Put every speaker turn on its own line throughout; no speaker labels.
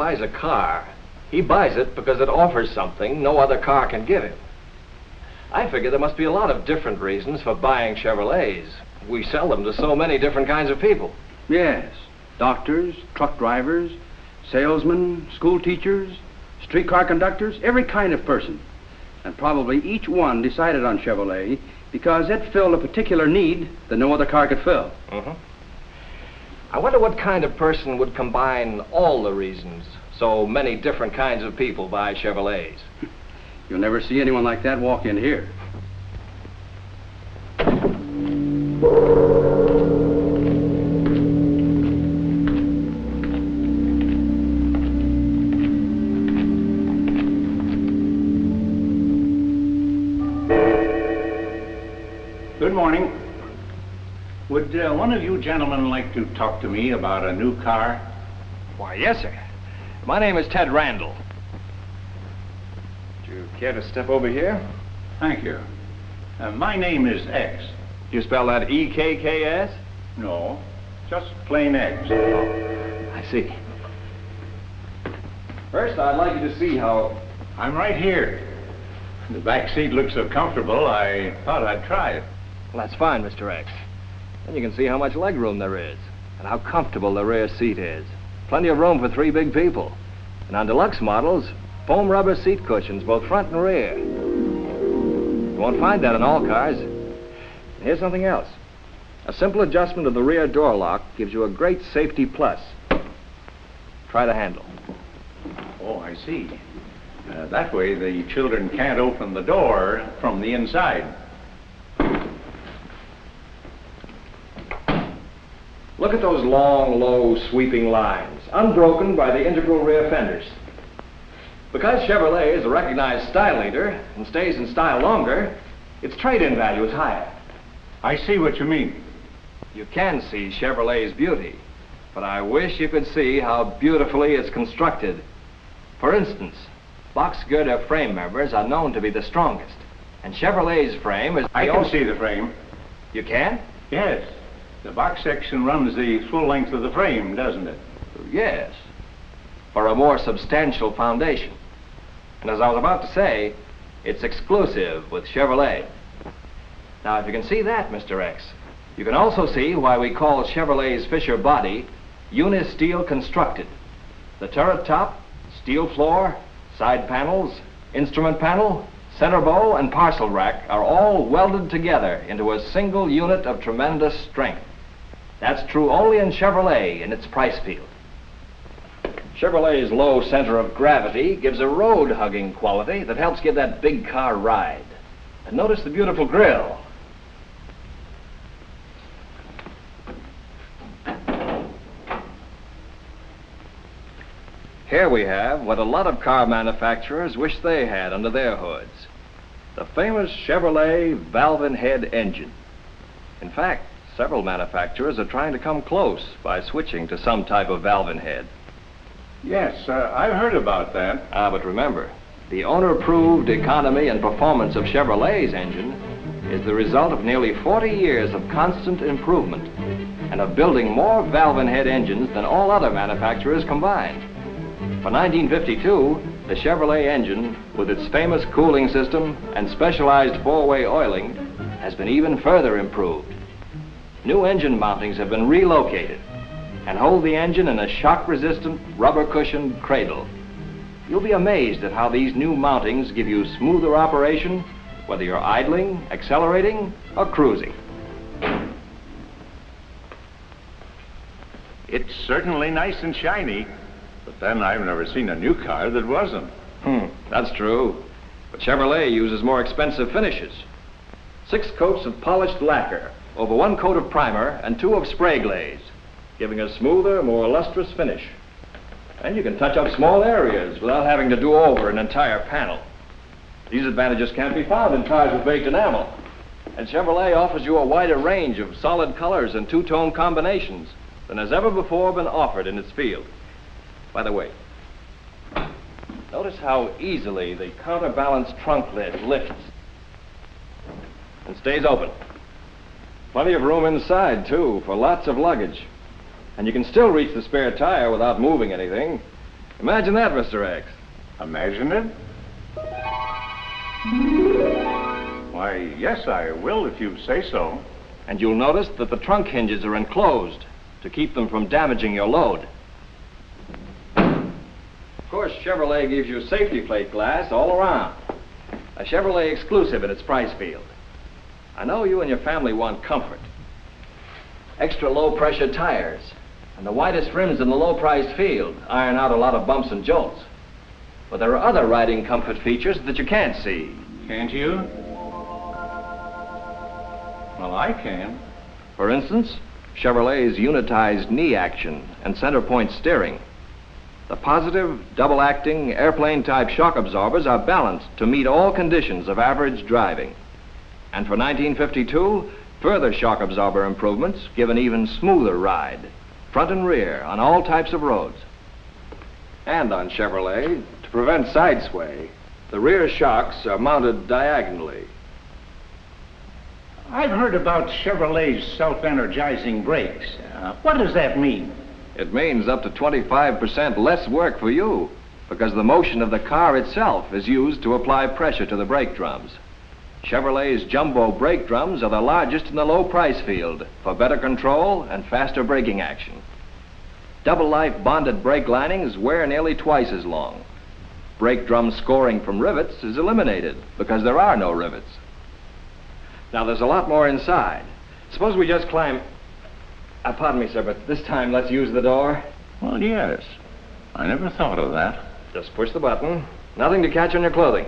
buys a car, he buys it because it offers something no other car can give him. I figure there must be a lot of different reasons for buying Chevrolets. We sell them to so many different kinds of people.
Yes. Doctors, truck drivers, salesmen, school teachers, streetcar conductors, every kind of person. And probably each one decided on Chevrolet because it filled a particular need that no other car could fill.
I wonder what kind of person would combine all the reasons so many different kinds of people buy Chevrolets.
You'll never see anyone like that walk in here.
Good morning. Would one of you gentlemen like to talk to me about a new car?
Why, yes, sir. My name is Ted Randall. Would you care to step over here?
Thank you. My name is X.
You spell that E-K-K-S?
No, just plain X.
Oh, I see. First, I'd like you to see how...
I'm right here. The back seat looks so comfortable, I thought I'd try it.
Well, that's fine, Mr. X. Then you can see how much leg room there is, and how comfortable the rear seat is. Plenty of room for 3 big people. And on deluxe models, foam rubber seat cushions, both front and rear. You won't find that in all cars. And here's something else. A simple adjustment of the rear door lock gives you a great safety plus. Try the handle.
Oh, I see. That way the children can't open the door from the inside.
Look at those long, low, sweeping lines, unbroken by the integral rear fenders. Because Chevrolet is a recognized style leader and stays in style longer, its trade-in value is higher.
I see what you mean.
You can see Chevrolet's beauty, but I wish you could see how beautifully it's constructed. For instance, box girder frame members are known to be the strongest, and Chevrolet's frame is...
I can see the frame.
You can?
Yes. The box section runs the full length of the frame, doesn't it?
Yes, for a more substantial foundation. And as I was about to say, it's exclusive with Chevrolet. Now, if you can see that, Mr. X, you can also see why we call Chevrolet's Fisher body uni-steel constructed. The turret top, steel floor, side panels, instrument panel, center bow, and parcel rack are all welded together into a single unit of tremendous strength. That's true only in Chevrolet in its price field. Chevrolet's low center of gravity gives a road-hugging quality that helps give that big car ride. And notice the beautiful grille. Here we have what a lot of car manufacturers wish they had under their hoods. The famous Chevrolet valve-in-head engine. In fact, several manufacturers are trying to come close by switching to some type of valve-in-head.
Yes, I've heard about that.
But remember, the owner-approved economy and performance of Chevrolet's engine is the result of nearly 40 years of constant improvement and of building more valve-in-head engines than all other manufacturers combined. For 1952, the Chevrolet engine, with its famous cooling system and specialized 4-way oiling, has been even further improved. New engine mountings have been relocated and hold the engine in a shock-resistant, rubber-cushioned cradle. You'll be amazed at how these new mountings give you smoother operation, whether you're idling, accelerating, or cruising.
It's certainly nice and shiny, but then I've never seen a new car that wasn't.
That's true. But Chevrolet uses more expensive finishes. 6 coats of polished lacquer over 1 coat of primer and 2 of spray glaze, giving a smoother, more lustrous finish. And you can touch up small areas without having to do over an entire panel. These advantages can't be found in cars with baked enamel. And Chevrolet offers you a wider range of solid colors and 2-tone combinations than has ever before been offered in its field. By the way, notice how easily the counterbalance trunk lid lifts and stays open. Plenty of room inside, too, for lots of luggage. And you can still reach the spare tire without moving anything. Imagine that, Mr. X.
Imagine it? Why, yes, I will if you say so.
And you'll notice that the trunk hinges are enclosed to keep them from damaging your load. Of course, Chevrolet gives you safety plate glass all around. A Chevrolet exclusive in its price field. I know you and your family want comfort. Extra low-pressure tires and the widest rims in the low-priced field iron out a lot of bumps and jolts. But there are other riding comfort features that you can't see.
Can't you? Well, I can.
For instance, Chevrolet's unitized knee action and center point steering. The positive, double-acting, airplane-type shock absorbers are balanced to meet all conditions of average driving. And for 1952, further shock absorber improvements give an even smoother ride, front and rear, on all types of roads. And on Chevrolet, to prevent side sway, the rear shocks are mounted diagonally.
I've heard about Chevrolet's self-energizing brakes. What does that mean?
It means up to 25% less work for you, because the motion of the car itself is used to apply pressure to the brake drums. Chevrolet's jumbo brake drums are the largest in the low price field for better control and faster braking action. Double life bonded brake linings wear nearly twice as long. Brake drum scoring from rivets is eliminated because there are no rivets. Now there's a lot more inside. Suppose we just climb... pardon me, sir, but this time let's use the door.
Well, yes. I never thought of that.
Just push the button. Nothing to catch on your clothing.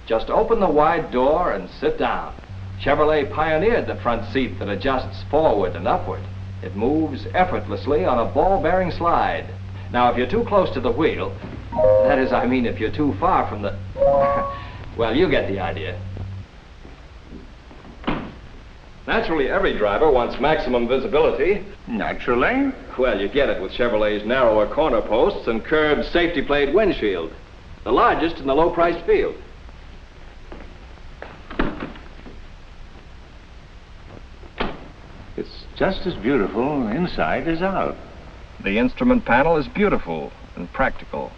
Just open the wide door and sit down. Chevrolet pioneered the front seat that adjusts forward and upward. It moves effortlessly on a ball-bearing slide. Now, if you're too close to the wheel, that is, I mean, if you're too far from the... well, you get the idea. Naturally, every driver wants maximum visibility.
Naturally.
Well, you get it with Chevrolet's narrower corner posts and curved safety plate windshield, the largest in the low-priced field.
It's just as beautiful inside as out.
The instrument panel is beautiful and practical.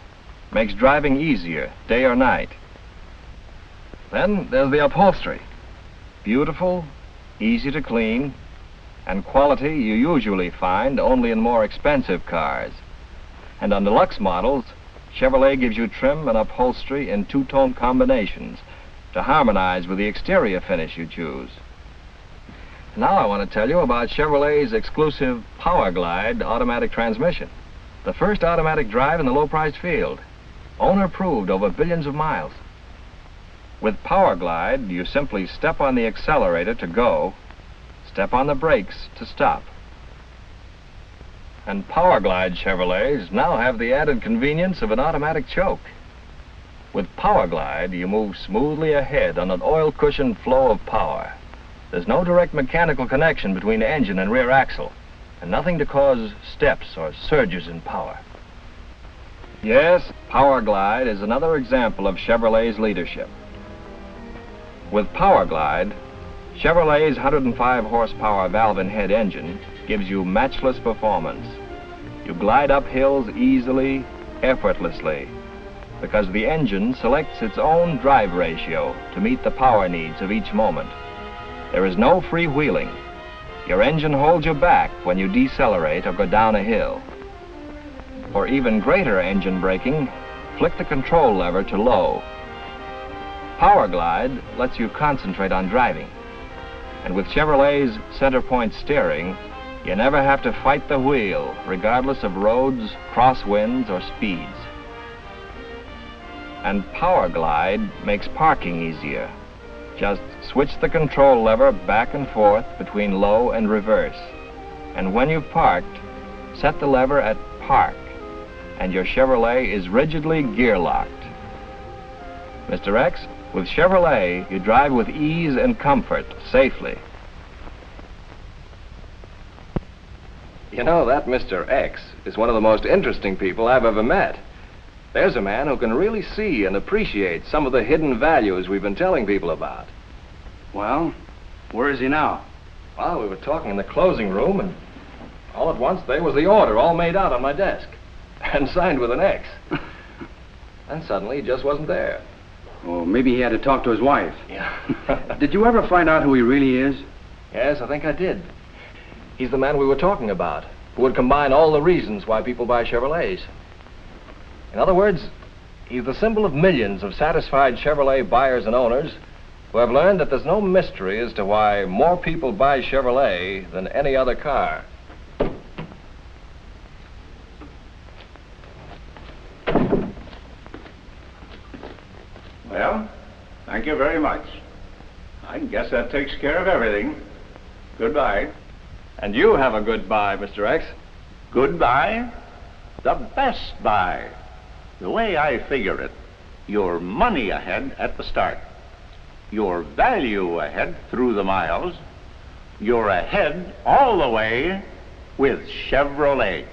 Makes driving easier, day or night. Then there's the upholstery. Beautiful, easy to clean, and quality you usually find only in more expensive cars. And on deluxe models, Chevrolet gives you trim and upholstery in two-tone combinations to harmonize with the exterior finish you choose. Now I want to tell you about Chevrolet's exclusive Power Glide automatic transmission. The first automatic drive in the low-priced field. Owner proved over billions of miles. With Power Glide, you simply step on the accelerator to go, step on the brakes to stop. And Power Glide Chevrolets now have the added convenience of an automatic choke. With Power Glide, you move smoothly ahead on an oil-cushioned flow of power. There's no direct mechanical connection between the engine and rear axle, and nothing to cause steps or surges in power. Yes, Power Glide is another example of Chevrolet's leadership. With Power Glide, Chevrolet's 105 horsepower valve-in-head engine gives you matchless performance. You glide up hills easily, effortlessly, because the engine selects its own drive ratio to meet the power needs of each moment. There is no freewheeling. Your engine holds you back when you decelerate or go down a hill. For even greater engine braking, flick the control lever to low. Power Glide lets you concentrate on driving. And with Chevrolet's center point steering, you never have to fight the wheel, regardless of roads, crosswinds, or speeds. And Power Glide makes parking easier. Just switch the control lever back and forth between low and reverse. And when you've parked, set the lever at park, and your Chevrolet is rigidly gear locked. Mr. X, with Chevrolet, you drive with ease and comfort, safely. You know, that Mr. X is one of the most interesting people I've ever met. There's a man who can really see and appreciate some of the hidden values we've been telling people about.
Well, where is he now?
Well, we were talking in the closing room, and all at once there was the order all made out on my desk. and signed with an X. And suddenly he just wasn't there.
Oh, maybe he had to talk to his wife.
Yeah.
Did you ever find out who he really is?
Yes, I think I did. He's the man we were talking about, who would combine all the reasons why people buy Chevrolets. In other words, he's the symbol of millions of satisfied Chevrolet buyers and owners who have learned that there's no mystery as to why more people buy Chevrolet than any other car.
Well, thank you very much. I guess that takes care of everything. Goodbye.
And you have a good buy, Mr. X.
Goodbye? The best buy. The way I figure it, your money ahead at the start. Your value ahead through the miles. You're ahead all the way with Chevrolet.